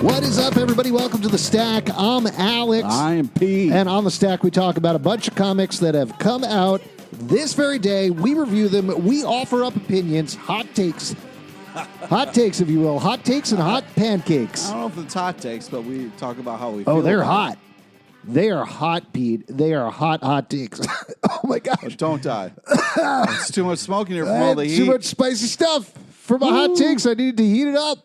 What is up, everybody? Welcome to The Stack. I'm Alex. I am Pete. And on The Stack, we talk about a bunch of comics that have come out this very day. We review them. We offer up opinions, hot takes. Hot takes, if you will. Hot takes and hot pancakes. I don't know if it's hot takes, but we talk about how we feel. Oh, they're about hot. They are hot, Pete. They are hot takes. Oh, my gosh. it. Don't die. It's too much smoke in here from all the heat. Too much spicy stuff. For my hot takes, I need to heat it up.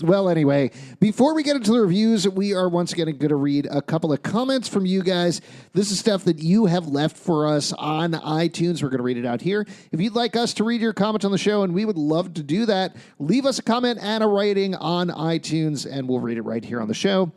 Well, anyway, before we get into the reviews, we are once again going to read a couple of comments from you guys. This is stuff that you have left for us on iTunes. We're going to read it out here. If you'd like us to read your comments on the show, and we would love to do that, leave us a comment and a rating on iTunes, and we'll read it right here on the show.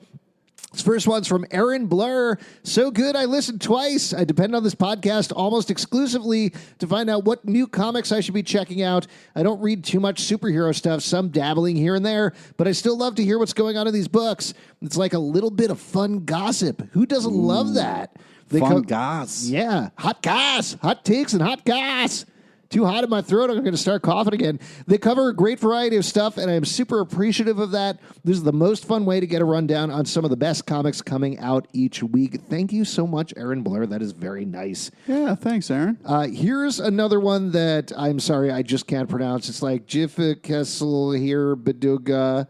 This first one's from Aaron Blur. So good, I listened twice. I depend on this podcast almost exclusively to find out what new comics I should be checking out. I don't read too much superhero stuff, some dabbling here and there, but I still love to hear what's going on in these books. It's like a little bit of fun gossip. Who doesn't love that? Fun goss. Yeah, hot goss, hot takes and hot goss. Too hot in my throat, I'm going to start coughing again. They cover a great variety of stuff, and I am super appreciative of that. This is the most fun way to get a rundown on some of the best comics coming out each week. Thank you so much, Aaron Blair. That is very nice. Yeah, thanks, Aaron. Here's another one that I'm sorry, I just can't pronounce. It's like Jiffa Kessel here, Baduga.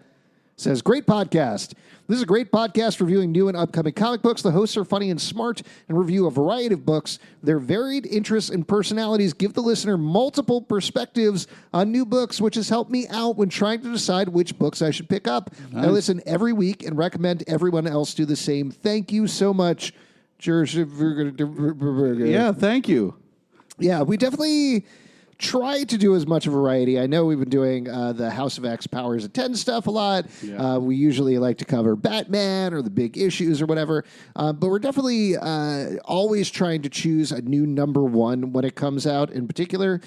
Says, great podcast. This is a great podcast reviewing new and upcoming comic books. The hosts are funny and smart and review a variety of books. Their varied interests and personalities give the listener multiple perspectives on new books, which has helped me out when trying to decide which books I should pick up. Nice. I listen every week and recommend everyone else do the same. Thank you so much. Yeah, thank you. Yeah, we definitely try to do as much of a variety. I know we've been doing the House of X Powers of 10 stuff a lot. Yeah. We usually like to cover Batman or the big issues or whatever. But we're definitely always trying to choose a new number one when it comes out in particular,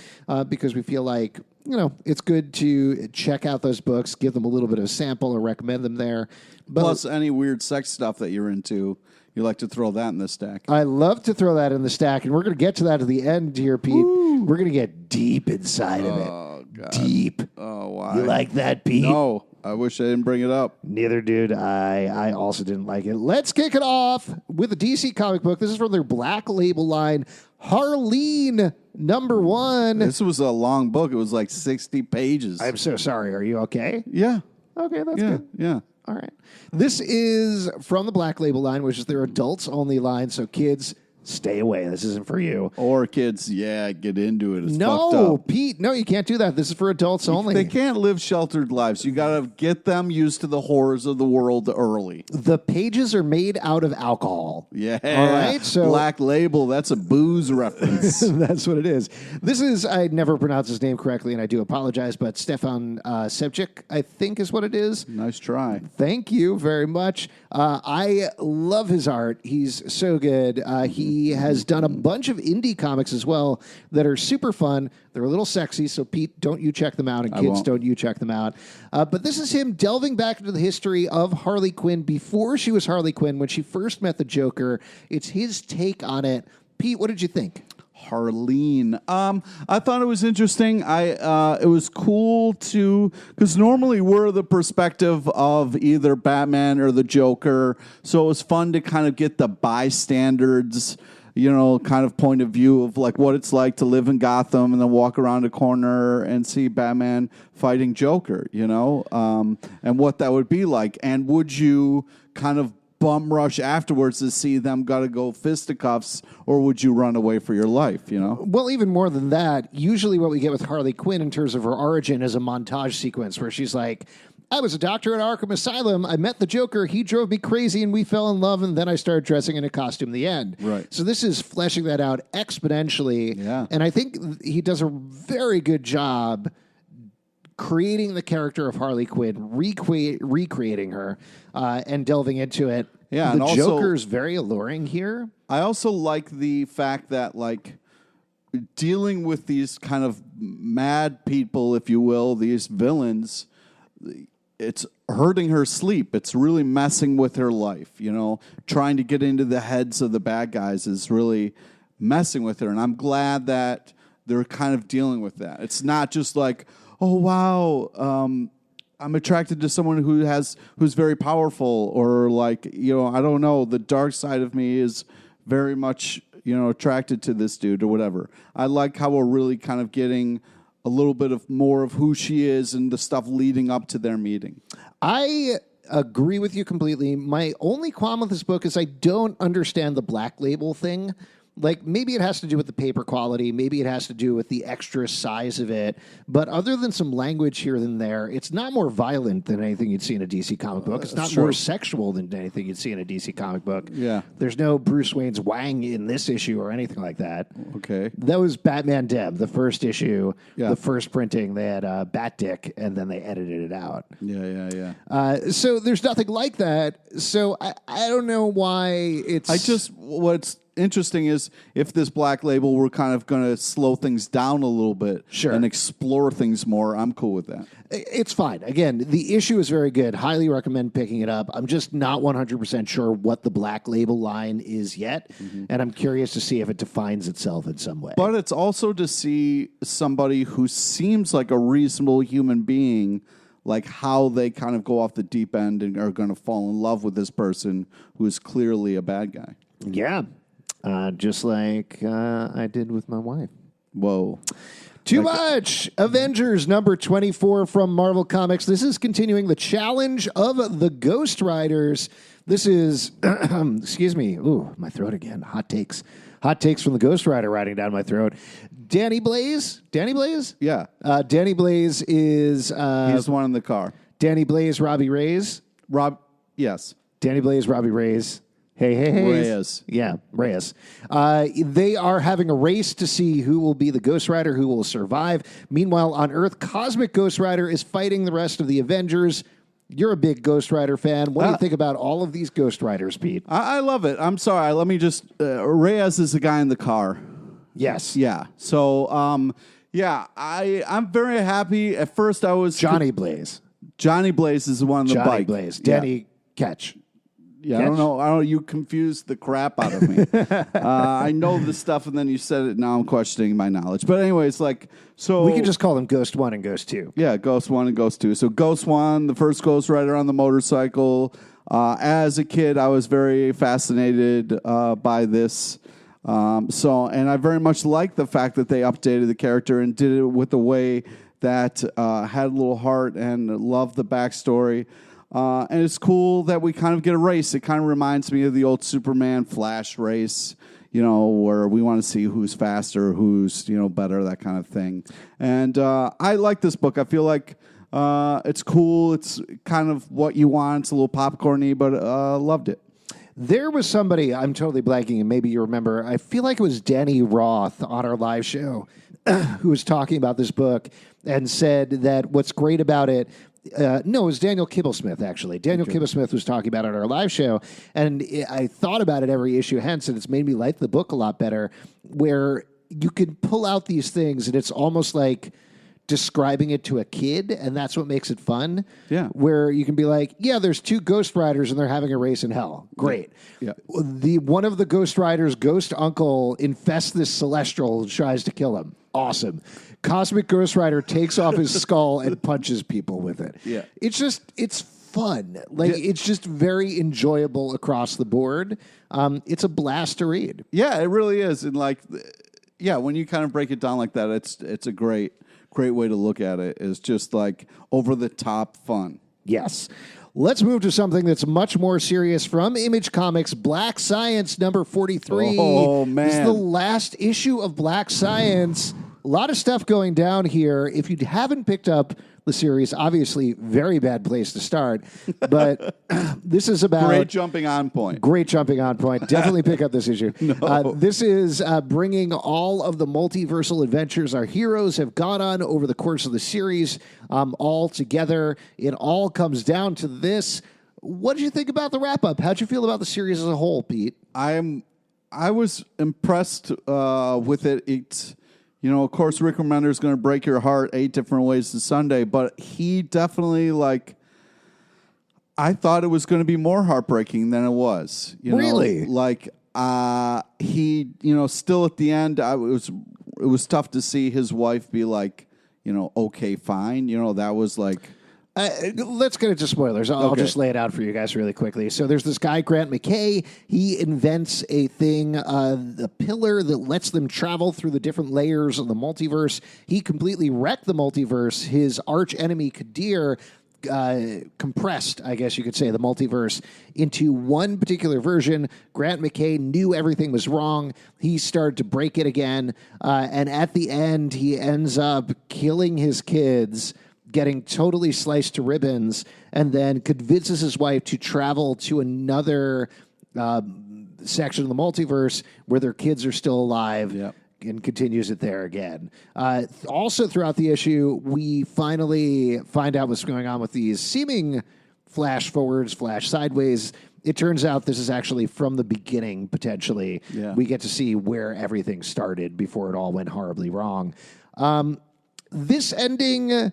because we feel like, you know, it's good to check out those books, give them a little bit of a sample or recommend them there. But plus any weird sex stuff that you're into. You like to throw that in the stack. I love to throw that in the stack, and we're going to get to that at the end here, Pete. Ooh. We're going to get deep inside of it. Oh, God. Deep. Oh, why? You like that, Pete? No, I wish I didn't bring it up. Neither did I. I also didn't like it. Let's kick it off with a DC comic book. This is from their Black Label line, Harleen, #1. This was a long book. It was like 60 pages. I'm so sorry. Are you okay? Yeah. Okay, that's good. Yeah. All right. This is from the Black Label line, which is their adults-only line, so kids, stay away. This isn't for you. Or kids, get into it. It's no, fucked up. Pete, no, you can't do that. This is for adults only. They can't live sheltered lives. You got to get them used to the horrors of the world early. The pages are made out of alcohol. Yeah. All right. So Black Label, that's a booze reference. That's what it is. This is, I never pronounce his name correctly, and I do apologize, but Stefan Sevcik, I think is what it is. Nice try. Thank you very much. I love his art. He's so good. He has done a bunch of indie comics as well that are super fun. They're a little sexy, so Pete, don't you check them out, and kids, don't you check them out. But this is him delving back into the history of Harley Quinn before she was Harley Quinn, when she first met the Joker. It's his take on it. Pete, what did you think? Harleen. I thought it was interesting. It was cool because normally we're the perspective of either Batman or the Joker, so it was fun to kind of get the bystanders, kind of point of view of like what it's like to live in Gotham and then walk around a corner and see Batman fighting Joker, and what that would be like. And would you kind of bum rush afterwards to see them got to go fisticuffs, or would you run away for your life, Well, even more than that, usually what we get with Harley Quinn in terms of her origin is a montage sequence where she's like, I was a doctor at Arkham Asylum. I met the Joker. He drove me crazy, and we fell in love, and then I started dressing in a costume in the end. Right. So this is fleshing that out exponentially. Yeah. And I think he does a very good job creating the character of Harley Quinn, recreating her, and delving into it. Yeah, the and Joker's very alluring here. I also like the fact that, like, dealing with these kind of mad people, if you will, these villains, it's hurting her sleep. It's really messing with her life, Trying to get into the heads of the bad guys is really messing with her, and I'm glad that they're kind of dealing with that. It's not just like, oh, wow, I'm attracted to someone who's very powerful, or like, I don't know, the dark side of me is very much, attracted to this dude or whatever. I like how we're really kind of getting a little bit of more of who she is and the stuff leading up to their meeting. I agree with you completely. My only qualm with this book is I don't understand the Black Label thing. Like, maybe it has to do with the paper quality. Maybe it has to do with the extra size of it. But other than some language here and there, it's not more violent than anything you'd see in a DC comic book. It's not more sexual than anything you'd see in a DC comic book. Yeah. There's no Bruce Wayne's wang in this issue or anything like that. Okay. That was Batman Deb, the first issue, the first printing. They had Bat Dick, and then they edited it out. Yeah. So there's nothing like that. So I don't know why it's... What's interesting is if this Black Label were kind of going to slow things down a little bit and explore things more, I'm cool with that. It's fine. Again, the issue is very good. Highly recommend picking it up. I'm just not 100% sure what the Black Label line is yet, and I'm curious to see if it defines itself in some way. But it's also to see somebody who seems like a reasonable human being, like how they kind of go off the deep end and are going to fall in love with this person who is clearly a bad guy. Yeah. Just like I did with my wife. Whoa. Too much. Avengers number 24 from Marvel Comics. This is continuing the challenge of the Ghost Riders. This is, excuse me. Ooh, my throat again. Hot takes. Hot takes from the Ghost Rider riding down my throat. Danny Blaze? Yeah. Danny Blaze is... He's the one in the car. Danny Blaze, Robbie Reyes. Yes. Danny Blaze, Robbie Reyes. Hey. Reyes. Yeah, Reyes. They are having a race to see who will be the Ghost Rider, who will survive. Meanwhile, on Earth, Cosmic Ghost Rider is fighting the rest of the Avengers. You're a big Ghost Rider fan. What do you think about all of these Ghost Riders, Pete? I love it. I'm sorry. Let me just... Reyes is the guy in the car. Yes. Yeah. So, I'm very happy. At first, I was... Johnny Blaze. Johnny Blaze is the one on the bike. Johnny Blaze. Danny Ketch. Yeah, I don't know. You confused the crap out of me. I know this stuff, and then you said it. Now I'm questioning my knowledge. But anyways, so we can just call them Ghost 1 and Ghost 2. Yeah, Ghost 1 and Ghost 2. So Ghost 1, the first Ghost Rider on the motorcycle. As a kid, I was very fascinated by this. And I very much like the fact that they updated the character and did it with a way that had a little heart and loved the backstory. And it's cool that we kind of get a race. It kind of reminds me of the old Superman Flash race, where we want to see who's faster, who's, better, that kind of thing. And I like this book. I feel like it's cool. It's kind of what you want. It's a little popcorny, but loved it. There was somebody, I'm totally blanking, and maybe you remember, I feel like it was Danny Roth on our live show who was talking about this book and said that what's great about it... no, it was Daniel Kibblesmith, actually. Daniel Kibblesmith was talking about it on our live show, and I thought about it every issue hence, and it's made me like the book a lot better, where you can pull out these things, and it's almost like describing it to a kid, and that's what makes it fun. Yeah. Where you can be like, yeah, there's two Ghost Riders, and they're having a race in hell. Great. Yeah. One of the Ghost Riders' ghost uncle infests this Celestial and tries to kill him. Awesome. Cosmic Ghost Rider takes off his skull and punches people with it. Yeah. It's fun. It's just very enjoyable across the board. It's a blast to read. Yeah, it really is. And when you kind of break it down like that, it's a great way to look at it. It's just like over the top fun. Yes. Let's move to something that's much more serious from Image Comics, Black Science number 43. Oh, man. This is the last issue of Black Science. A lot of stuff going down here. If you haven't picked up the series, obviously, very bad place to start. But this is about... Great jumping on point. Definitely pick up this issue. No. This is bringing all of the multiversal adventures our heroes have gone on over the course of the series all together. It all comes down to this. What did you think about the wrap-up? How'd you feel about the series as a whole, Pete? I was impressed with it. It's... of course, Rick Remender is going to break your heart 8 different ways to Sunday, but he definitely, I thought it was going to be more heartbreaking than it was. Really? He, still at the end, it was tough to see his wife be like, okay, fine. That was Let's get into spoilers. I'll Okay. just lay it out for you guys really quickly. So there's this guy, Grant McKay. He invents a thing, the pillar that lets them travel through the different layers of the multiverse. He completely wrecked the multiverse. His arch enemy, Kadir, compressed, I guess you could say, the multiverse into one particular version. Grant McKay knew everything was wrong. He started to break it again. And at the end, he ends up killing his kids, getting totally sliced to ribbons, and then convinces his wife to travel to another section of the multiverse where their kids are still alive. Yep. And continues it there again. Also, throughout the issue, we finally find out what's going on with these seeming flash forwards, flash sideways. It turns out this is actually from the beginning, potentially. Yeah. We get to see where everything started before it all went horribly wrong. This ending,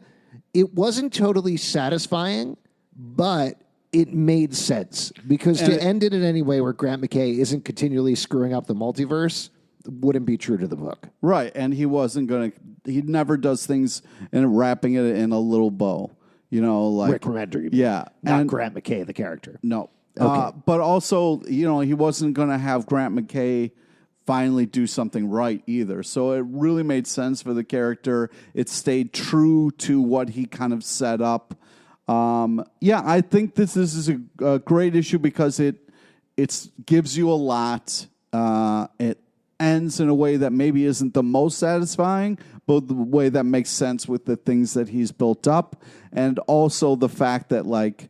it wasn't totally satisfying, but it made sense. Because to end it in any way where Grant McKay isn't continually screwing up the multiverse wouldn't be true to the book. Right, and he wasn't going to... He never does things and wrapping it in a little bow. You know, like... Rick Remender. Yeah. Not Grant McKay, the character. No. Okay. But also, you know, he wasn't going to have Grant McKay finally do something right either. So it really made sense for the character. It stayed true to what he kind of set up. Yeah, I think this is a great issue because it gives you a lot. It ends in a way that maybe isn't the most satisfying, but the way that makes sense with the things that he's built up. And also the fact that, like,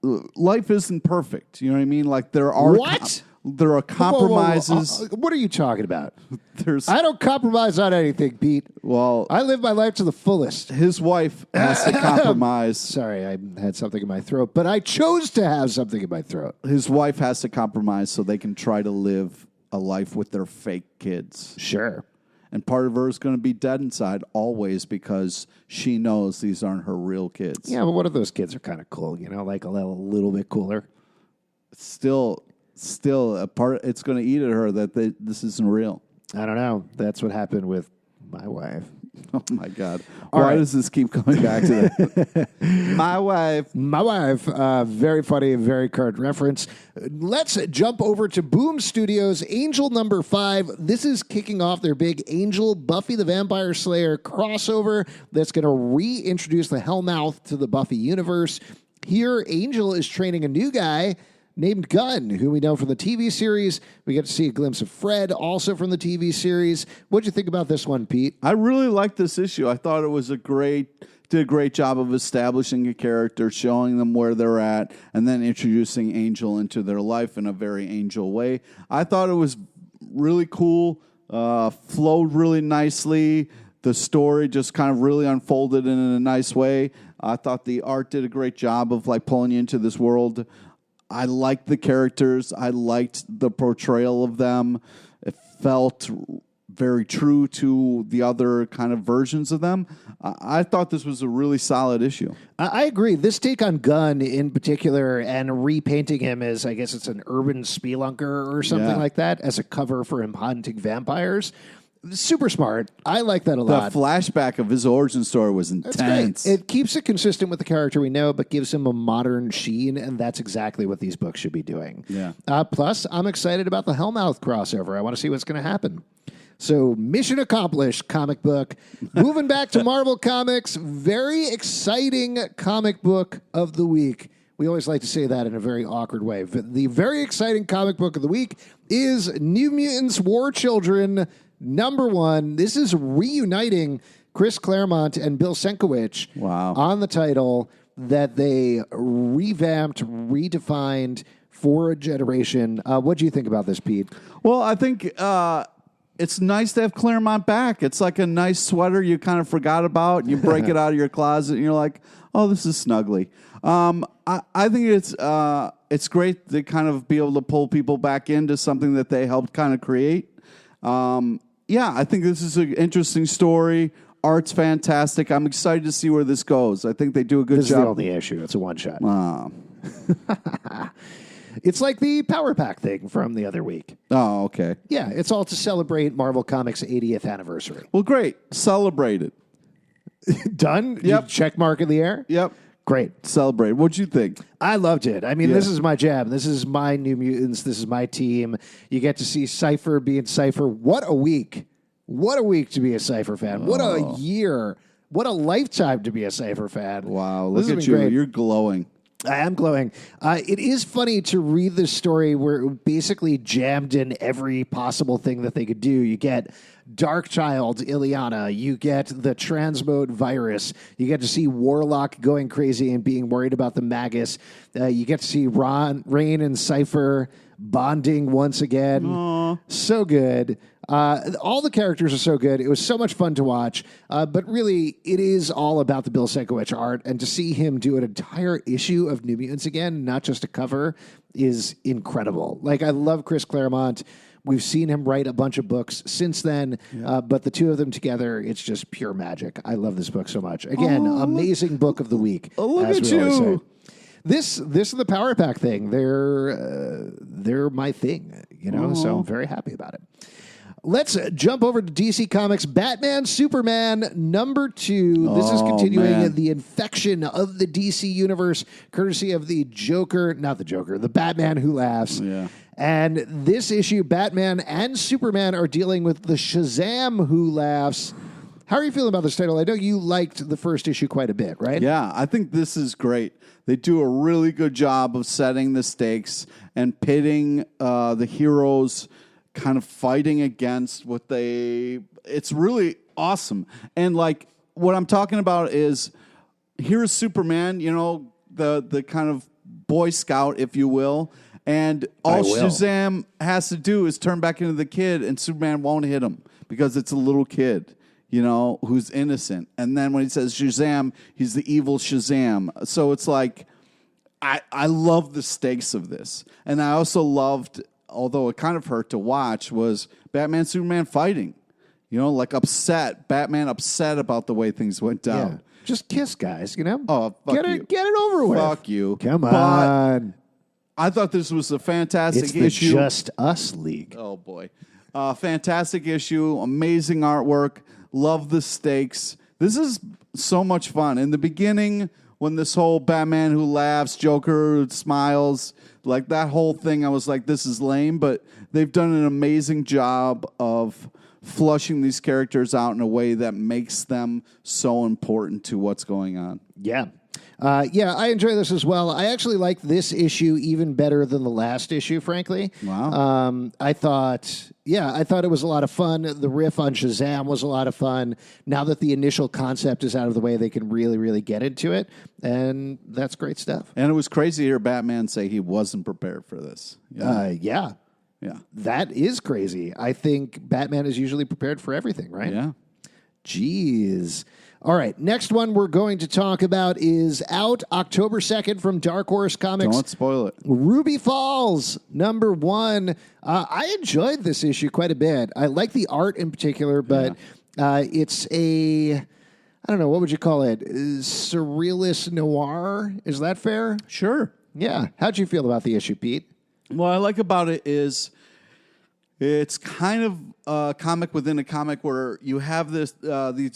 life isn't perfect. You know what I mean? Like, there are... What? There are compromises. Whoa. What are you talking about? There's... I don't compromise on anything, Pete. Well... I live my life to the fullest. His wife has to compromise. Sorry, I had something in my throat, but I chose to have something in my throat. His wife has to compromise so they can try to live a life with their fake kids. Sure. And part of her is going to be dead inside always because she knows these aren't her real kids. Yeah, but what if those kids are kind of cool, you know, like a little bit cooler? Still a part. It's going to eat at her that this isn't real. I don't know. That's what happened with my wife. Oh, my God. All Why right. does this keep coming back to that? My wife. My wife, very funny, very current reference. Let's jump over to Boom Studios, Angel number 5. This is kicking off their big Angel Buffy the Vampire Slayer crossover that's going to reintroduce the Hellmouth to the Buffy universe. Here, Angel is training a new guy named Gunn, who we know from the TV series. We get to see a glimpse of Fred, also from the TV series. What'd you think about this one, Pete? I really liked this issue. I thought it was did a great job of establishing a character, showing them where they're at, and then introducing Angel into their life in a very Angel way. I thought it was really cool, flowed really nicely. The story just kind of really unfolded in a nice way. I thought the art did a great job of like pulling you into this world. I liked the characters. I liked the portrayal of them. It felt very true to the other kind of versions of them. I thought this was a really solid issue. I agree. This take on Gunn in particular and repainting him as, I guess it's an urban spelunker or something like that, as a cover for him hunting vampires. Super smart. I like that a lot. The flashback of his origin story was intense. That's great. It keeps it consistent with the character we know, but gives him a modern sheen, and that's exactly what these books should be doing. Yeah. Plus, I'm excited about the Hellmouth crossover. I want to see what's going to happen. So, mission accomplished, comic book. Moving back to Marvel Comics, very exciting comic book of the week. We always like to say that in a very awkward way. But the very exciting comic book of the week is New Mutants War Children #1. This is reuniting Chris Claremont and Bill Sienkiewicz on the title that they revamped, redefined for a generation. What do you think about this, Pete? Well, I think it's nice to have Claremont back. It's like a nice sweater you kind of forgot about. You break it out of your closet, and you're like, oh, this is snuggly. I think it's great to kind of be able to pull people back into something that they helped kind of create. Yeah, I think this is an interesting story. Art's fantastic. I'm excited to see where this goes. I think they do a good job. This is the only issue. It's a one-shot. It's like the Power Pack thing from the other week. Oh, okay. Yeah, it's all to celebrate Marvel Comics' 80th anniversary. Well, great. Celebrate it. Done? Yep. Check mark in the air? Yep. Great. Celebrate. What'd you think? I loved it. I mean, this is my jam. This is my New Mutants. This is my team. You get to see Cypher being Cypher. What a week. What a week to be a Cypher fan. What a year. What a lifetime to be a Cypher fan. Wow. This Look has at you. been great. You're glowing. I am glowing. It is funny to read this story where it basically jammed in every possible thing that they could do. You get Darkchild, Ileana. You get the transmode virus. You get to see Warlock going crazy and being worried about the Magus. You get to see Rain and Cypher bonding once again. Aww. So good. All the characters are so good. It was so much fun to watch. But really, it is all about the Bill Sienkiewicz art. And to see him do an entire issue of New Mutants again, not just a cover, is incredible. Like, I love Chris Claremont. We've seen him write a bunch of books since then, but the two of them together, it's just pure magic. I love this book so much. Again, amazing book of the week. Look as at we always you. say. This is the Power Pack thing. They're my thing, you know. So I'm very happy about it. Let's jump over to DC Comics. Batman, Superman, #2. This is continuing the infection of the DC universe, courtesy of the Joker, not the Joker, the Batman Who Laughs. Yeah. And this issue, Batman and Superman are dealing with the Shazam Who Laughs. How are you feeling about this title? I know you liked the first issue quite a bit, right? Yeah, I think this is great. They do a really good job of setting the stakes and pitting the heroes kind of fighting against what they... It's really awesome. And like what I'm talking about is here's Superman, you know, the kind of Boy Scout, if you will, and all Shazam has to do is turn back into the kid and Superman won't hit him because it's a little kid, you know, who's innocent. And then when he says Shazam, he's the evil Shazam. So it's like, I love the stakes of this. And I also loved, although it kind of hurt to watch, was Batman, Superman fighting. You know, like upset. Batman upset about the way things went down. Yeah. Just kiss, guys, you know? Oh, fuck you. Get it over with. Fuck you. Come But on. I thought this was a fantastic It's the issue. Just Us League. Oh, boy. Fantastic issue. Amazing artwork. Love the stakes. This is so much fun. In the beginning, when this whole Batman Who Laughs, Joker who smiles, like that whole thing, I was like, this is lame. But they've done an amazing job of flushing these characters out in a way that makes them so important to what's going on. Yeah. I enjoy this as well. I actually like this issue even better than the last issue, frankly. Wow. I thought it was a lot of fun. The riff on Shazam was a lot of fun. Now that the initial concept is out of the way, they can really, really get into it. And that's great stuff. And it was crazy to hear Batman say he wasn't prepared for this. Yeah. That is crazy. I think Batman is usually prepared for everything, right? Yeah. Jeez. All right, next one we're going to talk about is out October 2nd from Dark Horse Comics. Don't spoil it. Ruby Falls, #1. I enjoyed this issue quite a bit. I like the art in particular, but it's I don't know, what would you call it? Surrealist noir? Is that fair? Sure. Yeah. How'd you feel about the issue, Pete? What I like about it is it's kind of a comic within a comic where you have these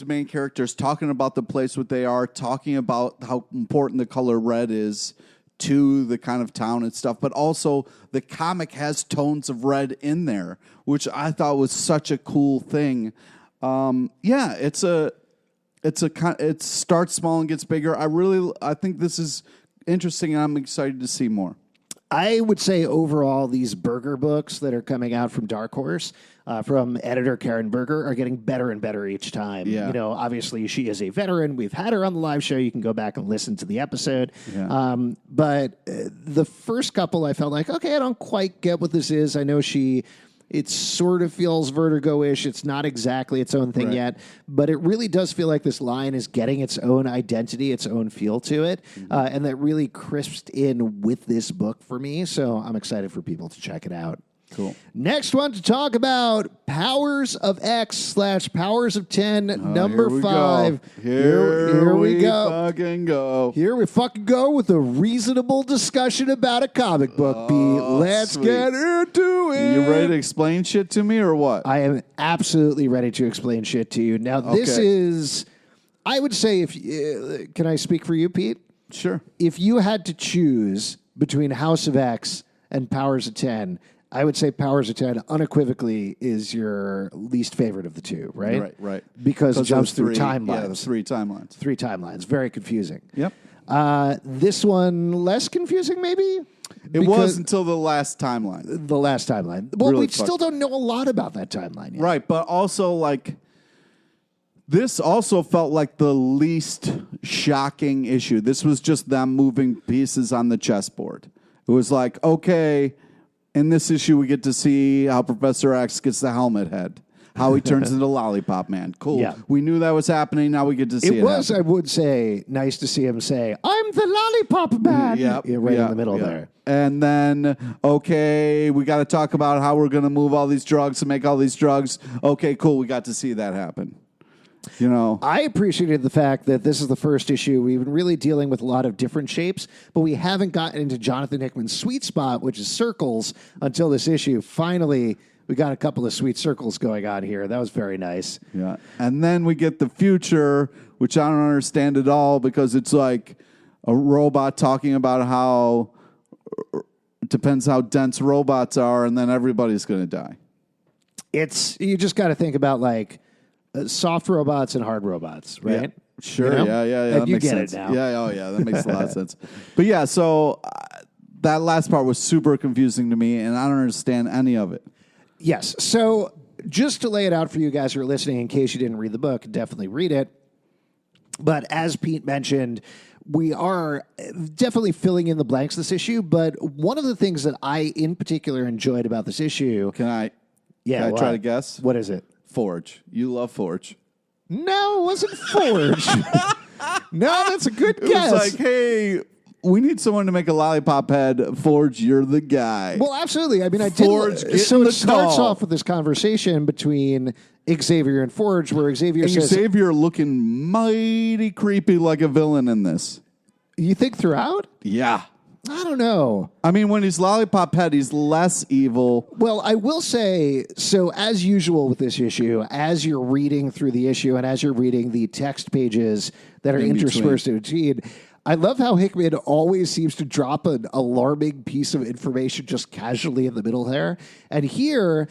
main characters talking about the place what they are, talking about how important the color red is to the kind of town and stuff, but also the comic has tones of red in there, which I thought was such a cool thing. It starts small and gets bigger. I think this is interesting, and I'm excited to see more. I would say overall, these Berger books that are coming out from Dark Horse, from editor Karen Berger, are getting better and better each time. Yeah. You know, obviously she is a veteran. We've had her on the live show. You can go back and listen to the episode. Yeah. But the first couple, I felt like, okay, I don't quite get what this is. I know it sort of feels Vertigo-ish. It's not exactly its own thing yet, but it really does feel like this line is getting its own identity, its own feel to it, and that really crisped in with this book for me, so I'm excited for people to check it out. Cool. Next one to talk about, Powers of X / Powers of 10, #5. Here we go. Fucking go. Here we fucking go with a reasonable discussion about a comic book, Pete. Let's get into it. You ready to explain shit to me or what? I am absolutely ready to explain shit to you. Now, this Okay. is I would say can I speak for you, Pete? Sure. If you had to choose between House of X and Powers of 10, I would say Powers of 10 unequivocally is your least favorite of the two, right? Right. Because it jumps through timelines. Yeah, the 3 timelines. 3 timelines. Very confusing. Yep. This one, less confusing, maybe? It was until the last timeline. The last timeline. Well, Really we still don't know a lot about that timeline yet. Right, but also, like, this also felt like the least shocking issue. This was just them moving pieces on the chessboard. It was like, okay, in this issue, we get to see how Professor X gets the helmet head, how he turns into Lollipop Man. Cool. Yeah. We knew that was happening. Now we get to see it. It was, happen. I would say, nice to see him say, "I'm the Lollipop Man." Yep, right in the middle there. And then, okay, we got to talk about how we're going to move all these drugs and make all these drugs. Okay, cool. We got to see that happen. You know, I appreciated the fact that this is the first issue. We've been really dealing with a lot of different shapes, but we haven't gotten into Jonathan Hickman's sweet spot, which is circles, until this issue. Finally, we got a couple of sweet circles going on here. That was very nice. yeah. And then we get the future, which I don't understand at all because it's like a robot talking about how it depends how dense robots are, and then everybody's going to die. You just got to think about like soft robots and hard robots, right? Yeah. Sure. You know? Yeah. And That you makes get sense. it now. Yeah. Oh, yeah. That makes a lot of sense. But yeah, so that last part was super confusing to me, and I don't understand any of it. Yes. So just to lay it out for you guys who are listening, in case you didn't read the book, definitely read it. But as Pete mentioned, we are definitely filling in the blanks this issue. But one of the things that I, in particular, enjoyed about this issue. Can I what? try to guess? What is it? Forge. You love Forge. No, it wasn't Forge. No, that's a good It guess. was like, hey, we need someone to make a lollipop head. Forge, you're the guy. Well, absolutely. I mean, I Forge, did. get So in it the starts call. off with this conversation between Xavier and Forge, where Xavier and says, Xavier looking mighty creepy like a villain in this. "You think throughout? Yeah. I don't know." I mean, when he's lollipop head, he's less evil. Well, I will say, so as usual with this issue, as you're reading through the issue and as you're reading the text pages that are In interspersed in between, I love how Hickman always seems to drop an alarming piece of information just casually in the middle there. And here,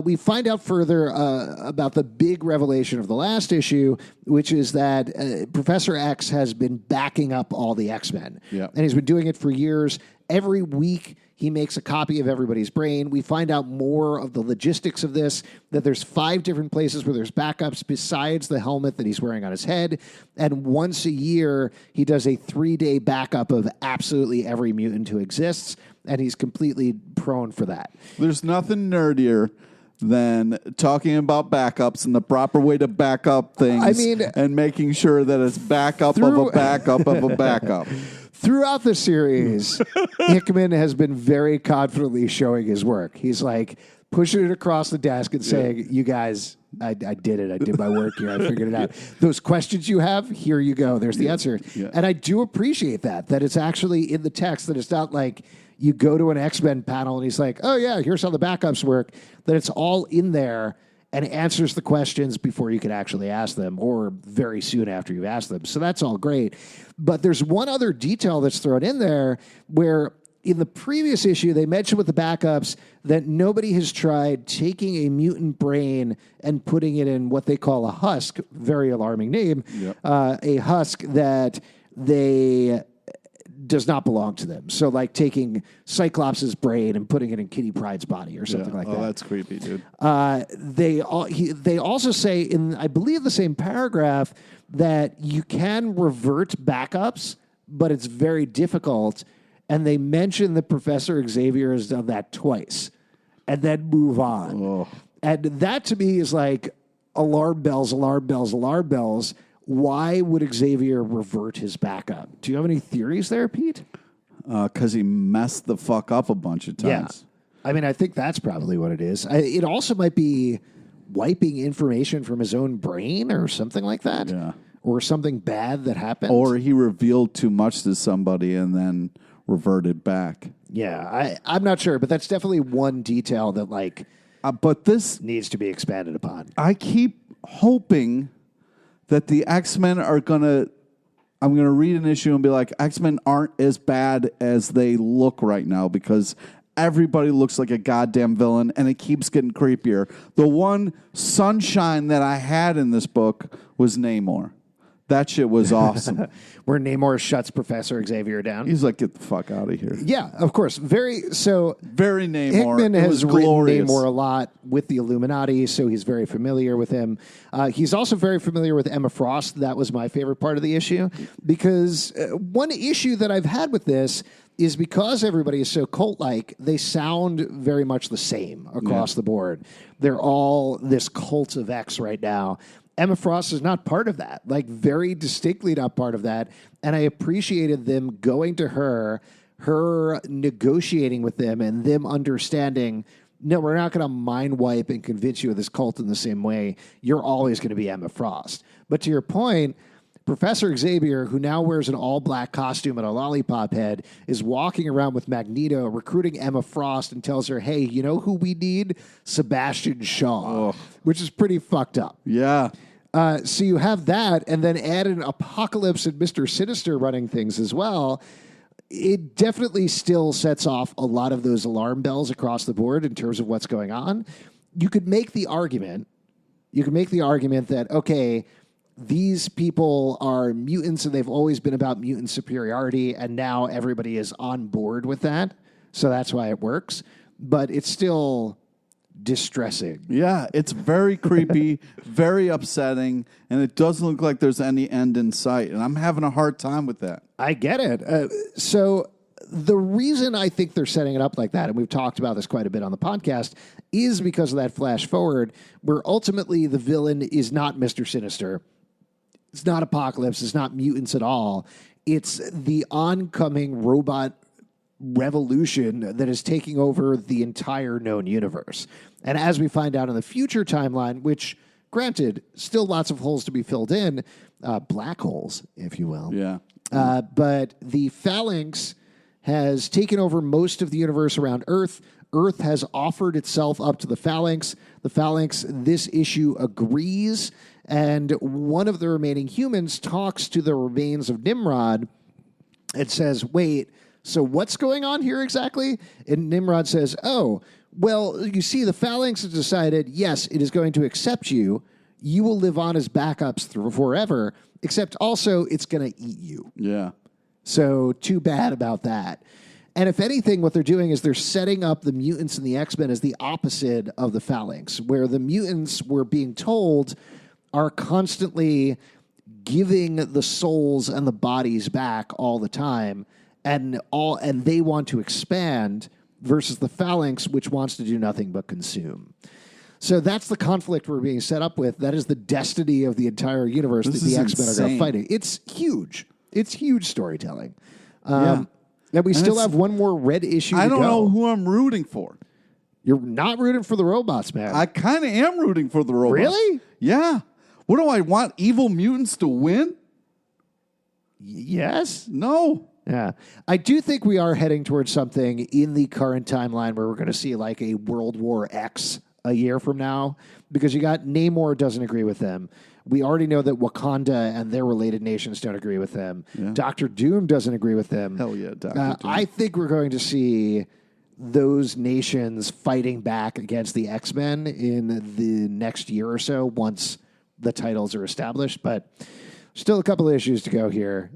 we find out further about the big revelation of the last issue, which is that Professor X has been backing up all the X-Men. Yeah. And he's been doing it for years. Every week, he makes a copy of everybody's brain. We find out more of the logistics of this, that there's 5 different places where there's backups besides the helmet that he's wearing on his head. And once a year, he does a 3-day backup of absolutely every mutant who exists. And he's completely prone for that. There's nothing nerdier than talking about backups and the proper way to back up things. I mean, and making sure that it's backup of a backup of a backup. Throughout the series, Hickman has been very confidently showing his work. He's like pushing it across the desk and saying, "You guys, I did it. I did my work here. I figured it out. Those questions you have, here you go. There's the answer." Yeah. And I do appreciate that it's actually in the text, that it's not like you go to an X-Men panel and he's like, "Oh yeah, here's how the backups work," that it's all in there and answers the questions before you can actually ask them, or very soon after you've asked them. So that's all great. But there's one other detail that's thrown in there where in the previous issue, they mentioned with the backups that nobody has tried taking a mutant brain and putting it in what they call a husk, very alarming name, a husk that they does not belong to them. So like taking Cyclops' brain and putting it in Kitty Pryde's body or something like that. Oh, that's creepy, dude. They also say in, I believe, the same paragraph that you can revert backups, but it's very difficult. And they mention that Professor Xavier has done that twice and then move on. Oh. And that to me is like alarm bells, alarm bells, alarm bells. Why would Xavier revert his backup? Do you have any theories there, Pete? Because he messed the fuck up a bunch of times. Yeah. I mean, I think that's probably what it is. It also might be wiping information from his own brain or something like that. Yeah. Or something bad that happened. Or he revealed too much to somebody and then reverted back. Yeah, I'm not sure, but that's definitely one detail that like But this needs to be expanded upon. I keep hoping that the X-Men are going to... I'm going to read an issue and be like, X-Men aren't as bad as they look right now because everybody looks like a goddamn villain, and it keeps getting creepier. The one sunshine that I had in this book was Namor. That shit was awesome. Where Namor shuts Professor Xavier down. He's like, get the fuck out of here. Yeah, of course. Very Namor. Hickman It has was written glorious. Namor a lot with the Illuminati, so he's very familiar with him. He's also very familiar with Emma Frost. That was my favorite part of the issue, because one issue that I've had with this is because everybody is so cult-like, they sound very much the same across the board. They're all this cult of X right now. Emma Frost is not part of that, like very distinctly not part of that. And I appreciated them going to her negotiating with them and them understanding, no, we're not going to mind wipe and convince you of this cult in the same way. You're always going to be Emma Frost. But to your point, Professor Xavier, who now wears an all-black costume and a lollipop head, is walking around with Magneto, recruiting Emma Frost, and tells her, hey, you know who we need? Sebastian Shaw, which is pretty fucked up. Yeah. So you have that, and then add an Apocalypse and Mr. Sinister running things as well. It definitely still sets off a lot of those alarm bells across the board in terms of what's going on. You could make the argument that, okay, these people are mutants and they've always been about mutant superiority, and now everybody is on board with that. So that's why it works. But it's still distressing. Yeah, it's very creepy, very upsetting, and it doesn't look like there's any end in sight. And I'm having a hard time with that. I get it. So the reason I think they're setting it up like that, and we've talked about this quite a bit on the podcast, is because of that flash forward where ultimately the villain is not Mr. Sinister. It's not Apocalypse. It's not mutants at all. It's the oncoming robot revolution that is taking over the entire known universe. And as we find out in the future timeline, which, granted, still lots of holes to be filled in, black holes, if you will. Yeah. But the Phalanx has taken over most of the universe around Earth. Earth has offered itself up to the Phalanx. The Phalanx, this issue, agrees. And one of the remaining humans talks to the remains of Nimrod and says, wait, so what's going on here exactly? And Nimrod says, oh, well, you see, the Phalanx has decided, yes, it is going to accept you. You will live on as backups forever, except also it's going to eat you. Yeah. So too bad about that. And if anything, what they're doing is they're setting up the mutants and the X-Men as the opposite of the Phalanx, where the mutants, we're being told, are constantly giving the souls and the bodies back all the time, and they want to expand, versus the Phalanx, which wants to do nothing but consume. So that's the conflict we're being set up with. That is the destiny of the entire universe that the X-Men are going to fight. It's huge. It's huge storytelling. And we still have one more red issue to go. I don't know who I'm rooting for. You're not rooting for the robots, man. I kind of am rooting for the robots. Really? Yeah. What do I want? Evil mutants to win? Yes? No. Yeah. I do think we are heading towards something in the current timeline where we're going to see like a World War X a year from now, because you got Namor doesn't agree with them. We already know that Wakanda and their related nations don't agree with them. Yeah. Doctor Doom doesn't agree with them. Hell yeah, Doctor Doom. I think we're going to see those nations fighting back against the X-Men in the next year or so once the titles are established. But still a couple of issues to go here.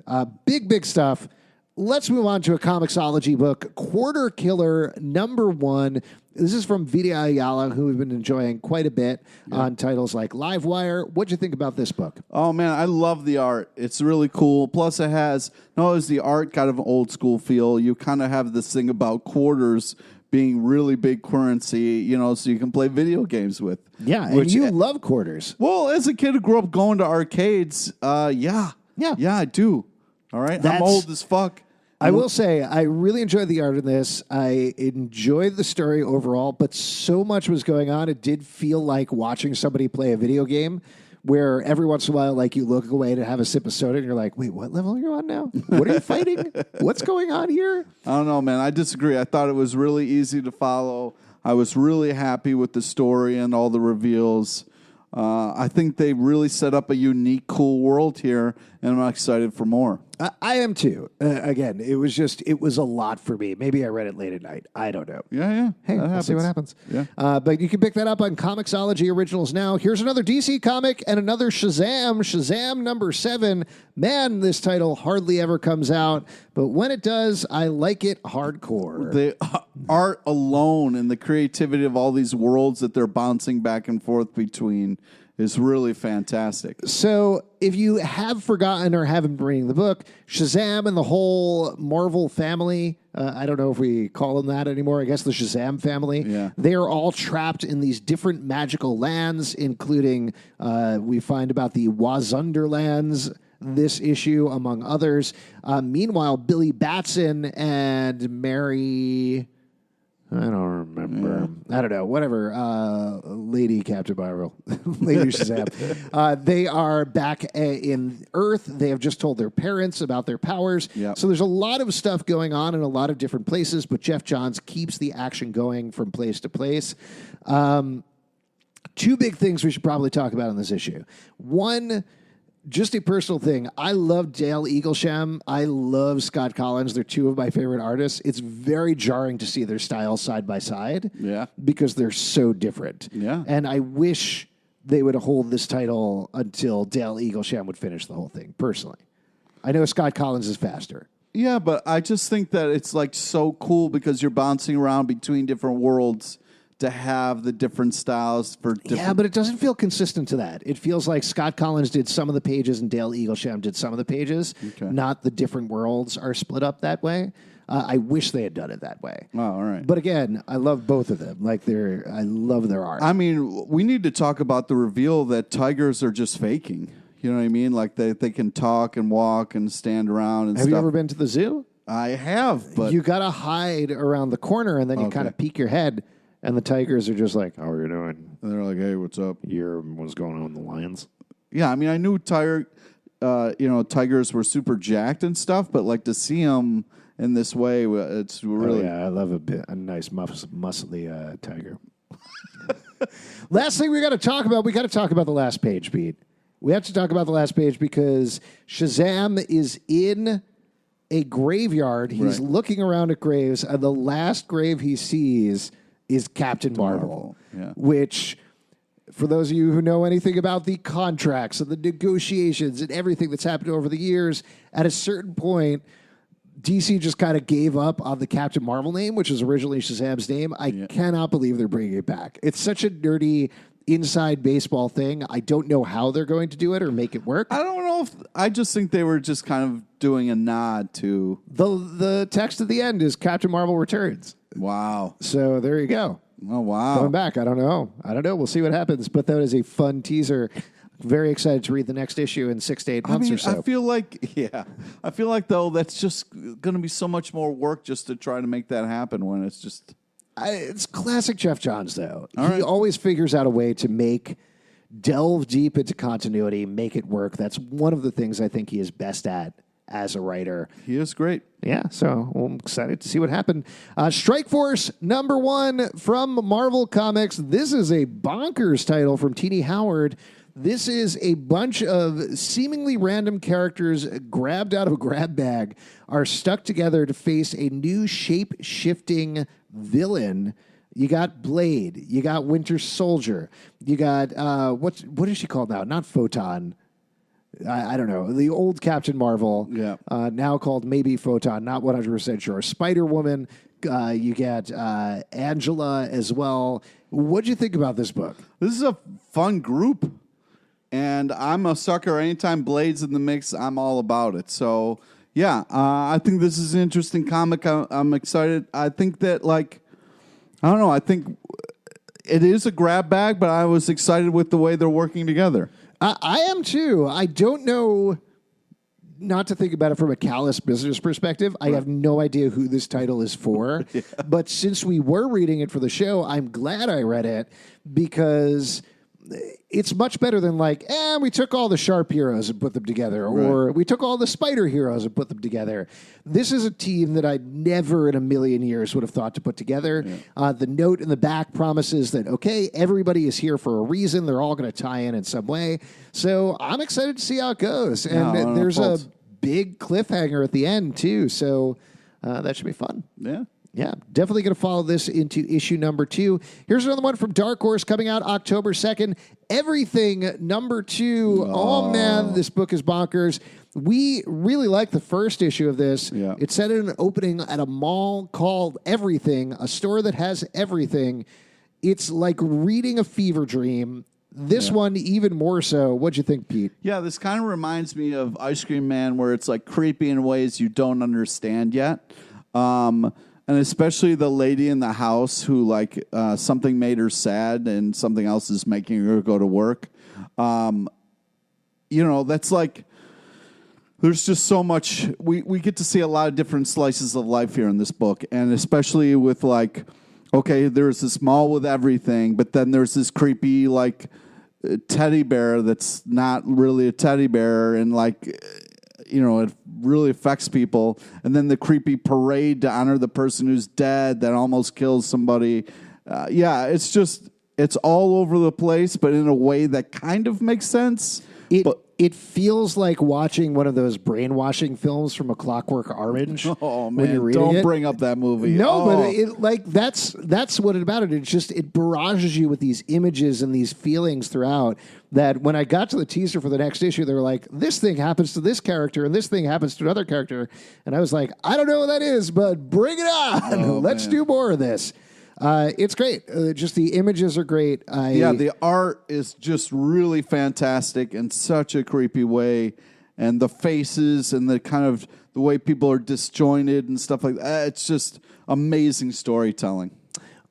Big stuff. Let's move on to a Comixology book, Quarter Killer #1. This is from Vita Ayala, who we've been enjoying quite a bit on titles like Livewire. What'd you think about this book? Oh, man, I love the art. It's really cool. Plus, it has, the art kind of an old school feel. You kind of have this thing about quarters being really big currency, so you can play video games with. Yeah, and you love quarters. Well, as a kid who grew up going to arcades, yeah, I do. All right, I'm old as fuck. I will say, I really enjoyed the art in this. I enjoyed the story overall, but so much was going on. It did feel like watching somebody play a video game where every once in a while, like, you look away to have a sip of soda and you're like, wait, what level are you on now? What are you fighting? What's going on here? I don't know, man. I disagree. I thought it was really easy to follow. I was really happy with the story and all the reveals. I think they really set up a unique, cool world here, and I'm excited for more. I am too. Again, it was a lot for me. Maybe I read it late at night. I don't know. Yeah. Hey, we'll see what happens. Yeah. But you can pick that up on Comixology Originals now. Here's another DC comic and another Shazam. Shazam number 7. Man, this title hardly ever comes out, but when it does, I like it hardcore. The art alone and the creativity of all these worlds that they're bouncing back and forth between is really fantastic. So if you have forgotten or haven't been reading the book, Shazam and the whole Marvel family, I don't know if we call them that anymore, I guess the Shazam family, they are all trapped in these different magical lands, including we find about the Wazunderlands this issue, among others. Meanwhile, Billy Batson and Mary... I don't remember. I don't know. Whatever. Lady Captain Marvel. Lady Shazam. They are back in Earth. They have just told their parents about their powers. Yep. So there's a lot of stuff going on in a lot of different places, but Jeff Johns keeps the action going from place to place. Two big things we should probably talk about in this issue. One, just a personal thing. I love Dale Eaglesham. I love Scott Collins. They're two of my favorite artists. It's very jarring to see their styles side by side. Yeah. Because they're so different. Yeah. And I wish they would hold this title until Dale Eaglesham would finish the whole thing, personally. I know Scott Collins is faster. Yeah, but I just think that it's like so cool because you're bouncing around between different worlds to have the different styles for different... Yeah, but it doesn't feel consistent to that. It feels like Scott Collins did some of the pages and Dale Eaglesham did some of the pages. Okay. Not the different worlds are split up that way. I wish they had done it that way. Oh, all right. But again, I love both of them. I love their art. I mean, we need to talk about the reveal that tigers are just faking. You know what I mean? Like they can talk and walk and stand around and Have stuff. you ever been to the zoo? I have, but... You got to hide around the corner and then you kind of peek your head. And the tigers are just like, how are you doing? And they're like, hey, what's up? What's going on with the lions? Yeah, I mean, I knew tigers were super jacked and stuff, but like to see them in this way, it's really... Oh, yeah, I love a nice muscly tiger. Last thing we got to talk about the last page, Pete. We have to talk about the last page because Shazam is in a graveyard. He's looking around at graves, and the last grave he sees is Captain Marvel, which, for those of you who know anything about the contracts and the negotiations and everything that's happened over the years, at a certain point, DC just kind of gave up on the Captain Marvel name, which was originally Shazam's name. I cannot believe they're bringing it back. It's such a nerdy inside baseball thing. I don't know how they're going to do it or make it work. I don't know if... I just think they were just kind of doing a nod to... The text at the end is Captain Marvel returns. Wow. So there you go. Oh, wow. Going back. I don't know. We'll see what happens. But that is a fun teaser. Very excited to read the next issue in 6 to 8 months or so. I feel like, though, that's just going to be so much more work just to try to make that happen when it's just... It's classic Jeff Johns, though. He always figures out a way to delve deep into continuity, make it work. That's one of the things I think he is best at as a writer. He is great. Yeah, so I'm excited to see what happened. Strikeforce #1 from Marvel Comics. This is a bonkers title from T.D. Howard. This is a bunch of seemingly random characters grabbed out of a grab bag are stuck together to face a new shape-shifting villain. You got Blade. You got Winter Soldier. You got, what is she called now? Not Photon. I don't know. The old Captain Marvel. Yeah. Now called maybe Photon. Not 100% sure. Spider-Woman. You get Angela as well. What'd you think about this book? This is a fun group. And I'm a sucker. Anytime Blade's in the mix, I'm all about it. So, yeah, I think this is an interesting comic. I'm excited. I think that, I don't know. I think it is a grab bag, but I was excited with the way they're working together. I am too. I don't know, not to think about it from a callous business perspective, I have no idea who this title is for. But since we were reading it for the show, I'm glad I read it because it's much better than like, we took all the sharp heroes and put them together, or we took all the spider heroes and put them together. This is a team that I never in a million years would have thought to put together. The note in the back promises that, okay, everybody is here for a reason. They're all going to tie in some way. So I'm excited to see how it goes. And there's a big cliffhanger at the end, too. So that should be fun. Yeah, definitely going to follow this into issue number 2. Here's another one from Dark Horse coming out October 2nd. Everything number 2. Oh, man, this book is bonkers. We really like the first issue of this. It set in an opening at a mall called Everything, a store that has everything. It's like reading a fever dream. This one, even more so. What'd you think, Pete? Yeah, this kind of reminds me of Ice Cream Man, where it's like creepy in ways you don't understand yet. And especially the lady in the house who, like, something made her sad and something else is making her go to work. That's like, there's just so much. We get to see a lot of different slices of life here in this book. And especially with, like, okay, there's this mall with everything, but then there's this creepy, like, teddy bear that's not really a teddy bear. And, like, it really affects people. And then the creepy parade to honor the person who's dead that almost kills somebody. It's all over the place, but in a way that kind of makes sense. It feels like watching one of those brainwashing films from A Clockwork Orange. Oh man, don't bring up that movie. No, but that's what about it. It's just it barrages you with these images and these feelings throughout. That when I got to the teaser for the next issue, they were like, "This thing happens to this character, and this thing happens to another character," and I was like, "I don't know what that is, but bring it on. Let's do more of this." It's great. Just the images are great. The art is just really fantastic in such a creepy way. And the faces and the kind of the way people are disjointed and stuff like that. It's just amazing storytelling.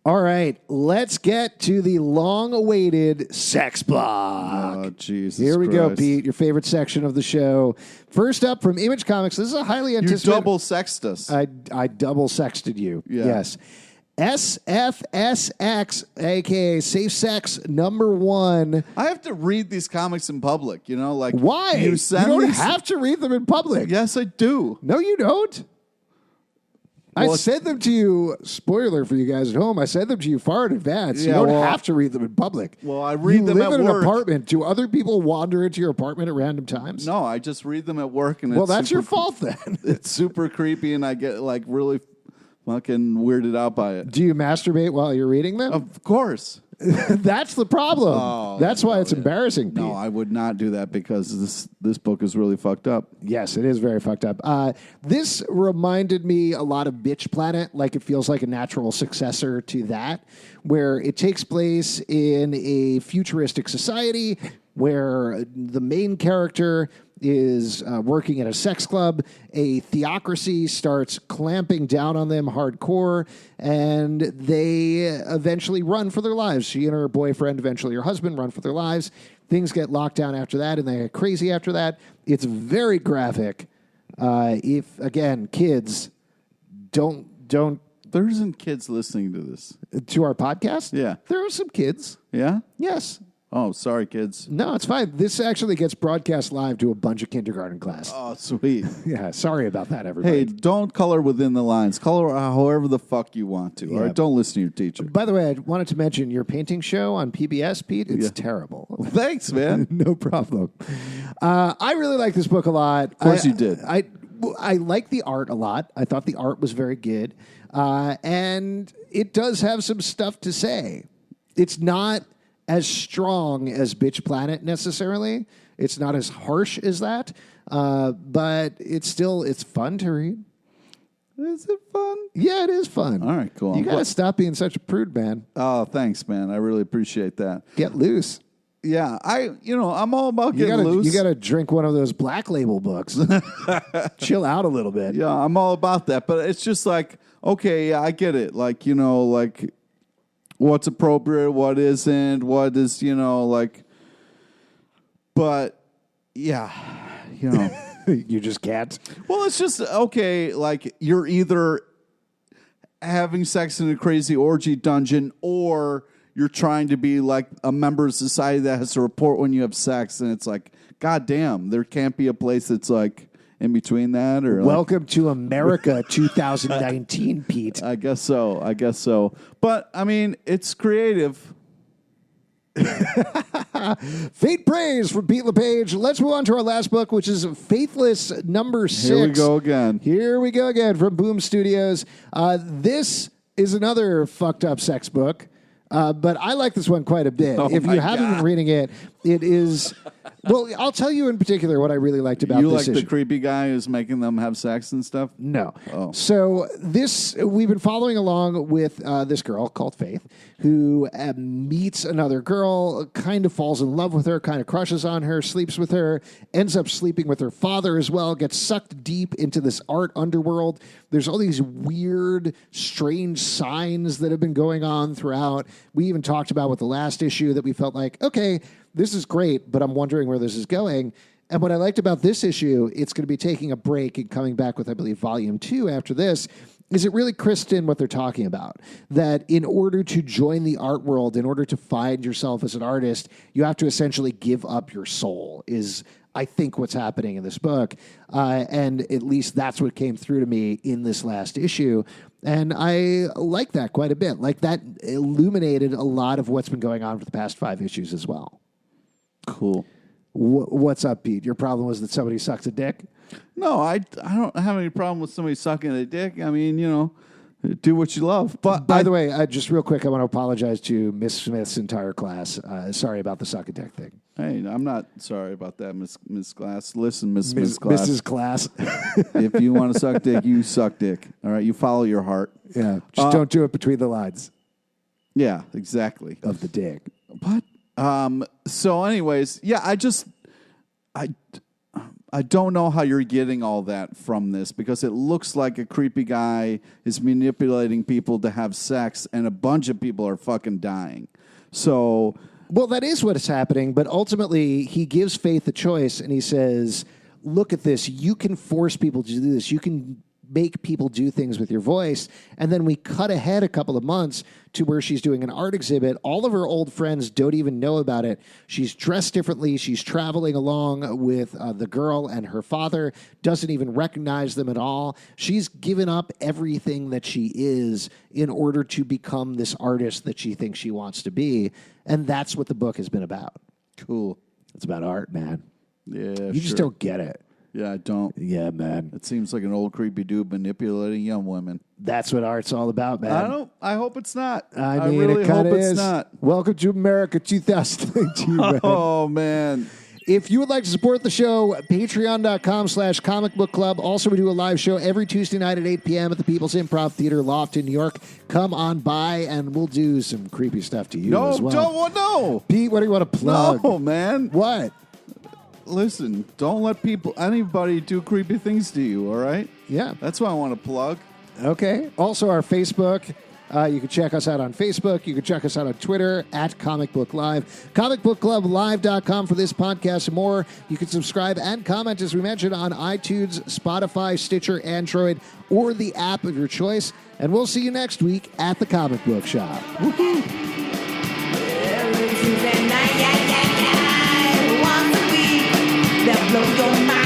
All right, let's get to the long-awaited sex block. Oh, Jesus Here we Christ. go, Pete, your favorite section of the show. First up from Image Comics, this is a highly anticipated... You double-sexed us. I double-sexted you, yes. SFSX, a.k.a. Safe Sex #1. I have to read these comics in public, like... Why? You don't have to read them in public. Yes, I do. No, you don't. I sent them to you, spoiler for you guys at home, I sent them to you far in advance. You don't have to read them in public. Well, I read them at work. You live in an apartment. Do other people wander into your apartment at random times? No, I just read them at work. And that's your fault then. It's super creepy and I get like really fucking weirded out by it. Do you masturbate while you're reading them? Of course. That's the problem. That's why it's embarrassing, Pete. No, I would not do that because this book is really fucked up. Yes, it is very fucked up. This reminded me a lot of Bitch Planet, like it feels like a natural successor to that, where it takes place in a futuristic society where the main character is working at a sex club. A theocracy starts clamping down on them hardcore, and they eventually run for their lives. She and her boyfriend, eventually her husband, run for their lives. Things get locked down after that, and they get crazy after that. It's very graphic. If, again, kids, don't... There isn't kids listening to this. To our podcast? Yeah. There are some kids. Yeah? Yes. Oh, sorry, kids. No, it's fine. This actually gets broadcast live to a bunch of kindergarten class. Oh, sweet. Yeah, sorry about that, everybody. Hey, don't color within the lines. Color however the fuck you want to. Yeah. All right, don't listen to your teacher. By the way, I wanted to mention your painting show on PBS, Pete. It's terrible. Thanks, man. No problem. I really like this book a lot. Of course you did. I like the art a lot. I thought the art was very good. And it does have some stuff to say. It's not as strong as Bitch Planet necessarily. It's not as harsh as that, but it's fun to read. Is it fun? Yeah, it is fun. All right, cool. You got to stop being such a prude, man. Oh, thanks, man. I really appreciate that. Get loose. Yeah, I'm all about getting loose. You got to drink one of those Black Label books. Chill out a little bit. Yeah, I'm all about that, but it's just like, okay, I get it. Like, like what's appropriate, what isn't, what is, but yeah, You just can't. Well, it's just, okay, like you're either having sex in a crazy orgy dungeon or you're trying to be like a member of society that has to report when you have sex, and it's like, God damn, there can't be a place that's like in between that. Or welcome to America 2019, Pete. I guess so. But I mean, it's creative. Fate Praise from Pete LePage. Let's move on to our last book, which is Faithless number 6. Here we go again from Boom Studios. This is another fucked up sex book, but I like this one quite a bit. If you haven't been reading it, it is... Well, I'll tell you in particular what I really liked about this issue. The creepy guy who's making them have sex and stuff? No. Oh. So we've been following along with this girl called Faith, who meets another girl, kind of falls in love with her, kind of crushes on her, sleeps with her, ends up sleeping with her father as well, gets sucked deep into this art underworld. There's all these weird, strange signs that have been going on throughout. We even talked about with the last issue that we felt like, okay, this is great, but I'm wondering where this is going. And what I liked about this issue, it's going to be taking a break and coming back with, I believe, volume 2 after this, is it really crisps in what they're talking about. That in order to join the art world, in order to find yourself as an artist, you have to essentially give up your soul, is, I think, what's happening in this book. And at least that's what came through to me in this last issue. And I like that quite a bit. Like, that illuminated a lot of what's been going on for the past 5 issues as well. Cool. What's up, Pete? Your problem was that somebody sucked a dick? No, I don't have any problem with somebody sucking a dick. I mean, do what you love. But by the way, just real quick, I want to apologize to Miss Smith's entire class. Sorry about the suck a dick thing. Hey, I'm not sorry about that, Miss Glass. Listen, Miss Glass. Mrs. Class. If you want to suck dick, you suck dick. All right, you follow your heart. Yeah, just don't do it between the lines. Yeah, exactly. Of the dick. But so anyways, yeah, I don't know how you're getting all that from this, because it looks like a creepy guy is manipulating people to have sex and a bunch of people are fucking dying. So, well, that is what is happening, but ultimately he gives Faith a choice and he says, look at this, you can force people to do this. You can make people do things with your voice. And then we cut ahead a couple of months to where she's doing an art exhibit. All of her old friends don't even know about it. She's dressed differently. She's traveling along with the girl and her father, doesn't even recognize them at all. She's given up everything that she is in order to become this artist that she thinks she wants to be. And that's what the book has been about. Cool. It's about art, man. Yeah, You just don't get it. Yeah, I don't. Yeah, man. It seems like an old creepy dude manipulating young women. That's what art's all about, man. I hope it's not. I mean, really it kind hope of it's is. not. Welcome to America 2019, man. Oh, man. If you would like to support the show, patreon.com/Comic Book Club. Also, we do a live show every Tuesday night at 8 p.m. at the People's Improv Theater Loft in New York. Come on by, and we'll do some creepy stuff to you as well. No. Pete, what do you want to plug? No, man. What? Listen, don't let anybody do creepy things to you, all right? Yeah. That's what I want to plug. Okay. Also, our Facebook. You can check us out on Facebook. You can check us out on Twitter at Comic Book Live. ComicBookClubLive.com for this podcast and more. You can subscribe and comment, as we mentioned, on iTunes, Spotify, Stitcher, Android, or the app of your choice. And we'll see you next week at the Comic Book Shop. Woo-hoo. That blows your mind.